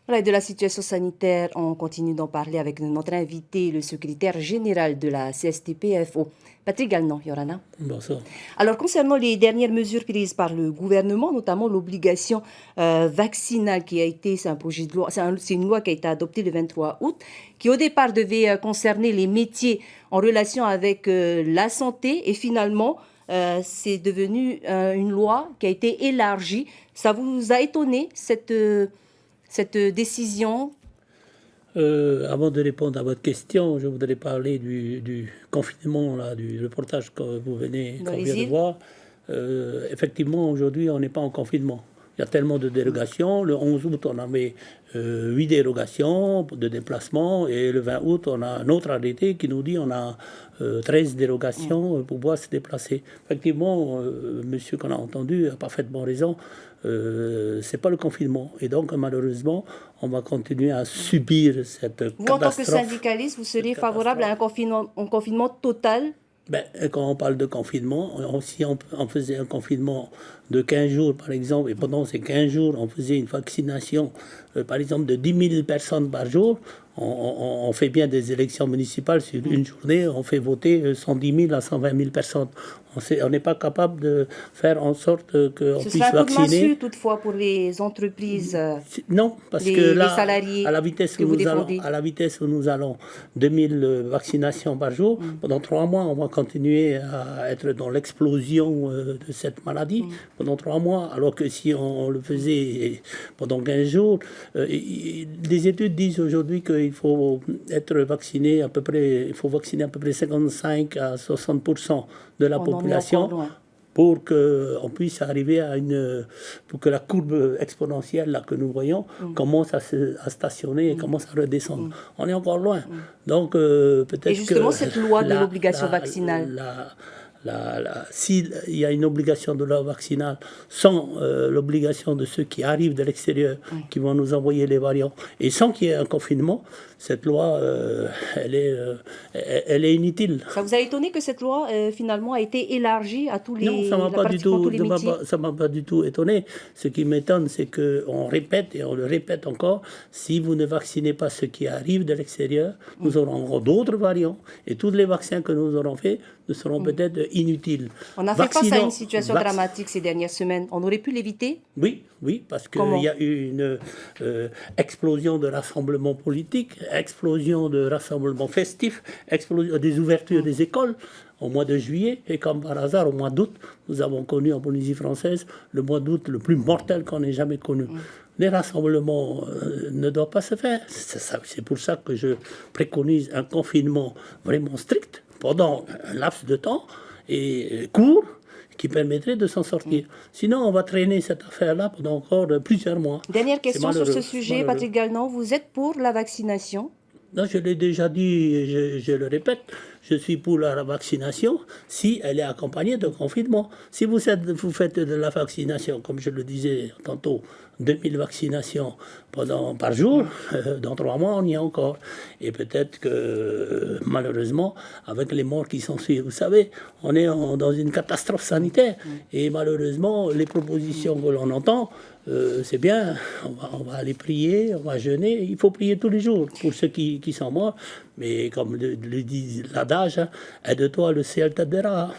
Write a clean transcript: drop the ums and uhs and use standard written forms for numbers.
Voilà, et de la situation sanitaire, on continue d'en parler avec notre invité, le secrétaire général de la CSTPFO, Patrick Gallnon, Yorana. Bonsoir. Alors, concernant les dernières mesures prises par le gouvernement, notamment l'obligation vaccinale qui a été, c'est un projet de loi, c'est une loi qui a été adoptée le 23 août, qui au départ devait concerner les métiers en relation avec la santé, et finalement, c'est devenu une loi qui a été élargie. Ça vous a étonné, cette décision? Avant de répondre à votre question, je voudrais parler du confinement, là, du reportage que vous venez Dans qu'on les vient de îles? voir. Effectivement, aujourd'hui, on n'est pas en confinement. Il y a tellement de dérogations. Le 11 août, on avait 8 dérogations de déplacement. Et le 20 août, on a un autre arrêté qui nous dit on a 13 dérogations pour pouvoir se déplacer. Effectivement, monsieur qu'on a entendu a parfaitement raison. C'est pas le confinement. Et donc, malheureusement, on va continuer à subir cette Vous, catastrophe. en tant que syndicaliste, vous seriez favorable à un confinement total? Ben, quand on parle de confinement, si on faisait un confinement de 15 jours, par exemple, et pendant ces 15 jours, on faisait une vaccination, par exemple, de 10 000 personnes par jour, on fait bien des élections municipales sur une journée, on fait voter 110 000 à 120 000 personnes. On n'est pas capable de faire en sorte qu'on Ce puisse sera un coup de vacciner. massue, toutefois, pour les entreprises, Non, parce que les là, salariés à la vitesse que où vous nous allons, défendez. à la vitesse où nous allons, 2000 vaccinations par jour, pendant 3 mois, on va continuer à être dans l'explosion de cette maladie pendant 3 mois, alors que si on le faisait pendant 15 jours, les études disent aujourd'hui qu'il faut être vacciné à peu près, il faut vacciner à peu près 55 à 60% de la On en est population encore loin. pour qu'on puisse arriver pour que la courbe exponentielle là, que nous voyons commence à stationner et commence à redescendre. On est encore loin. Donc peut-être que... Et justement, cette loi de l'obligation vaccinale. S'il y a une obligation de la vaccinale sans l'obligation de ceux qui arrivent de l'extérieur, qui vont nous envoyer les variants, et sans qu'il y ait un confinement, cette loi, elle est inutile. Ça vous a étonné que cette loi, finalement, a été élargie à tous les, Non, ça m'a pas du pratiquement tous tout, les métiers? ça m'a pas du tout étonné. Ce qui m'étonne, c'est qu'on répète et on le répète encore, si vous ne vaccinez pas ceux qui arrivent de l'extérieur, nous aurons encore d'autres variants et tous les vaccins que nous aurons faits ne seront peut-être inutiles. On a fait face à une situation dramatique ces dernières semaines. On aurait pu l'éviter? Oui, parce qu'il y a eu une explosion de rassemblements politiques, explosion de rassemblements festifs, explosion des ouvertures des écoles au mois de juillet. Et comme par hasard, au mois d'août, nous avons connu en Polynésie française le mois d'août le plus mortel qu'on ait jamais connu. Les rassemblements ne doivent pas se faire. C'est pour ça que je préconise un confinement vraiment strict pendant un laps de temps et court, qui permettrait de s'en sortir. Sinon, on va traîner cette affaire-là pendant encore plusieurs mois. Dernière question sur ce sujet, Patrick Gallnon. Vous êtes pour la vaccination? Non, je l'ai déjà dit, je le répète, je suis pour la vaccination si elle est accompagnée de confinement. Si vous faites de la vaccination, comme je le disais tantôt, 2000 vaccinations par jour, dans 3 mois, on y est encore. Et peut-être que, malheureusement, avec les morts qui sont suivis, vous savez, on est dans une catastrophe sanitaire. Et malheureusement, les propositions que l'on entend, c'est bien, on va aller prier, on va jeûner. Il faut prier tous les jours pour ceux qui sont morts. Mais comme le dit l'adage, aide-toi, le ciel t'aidera.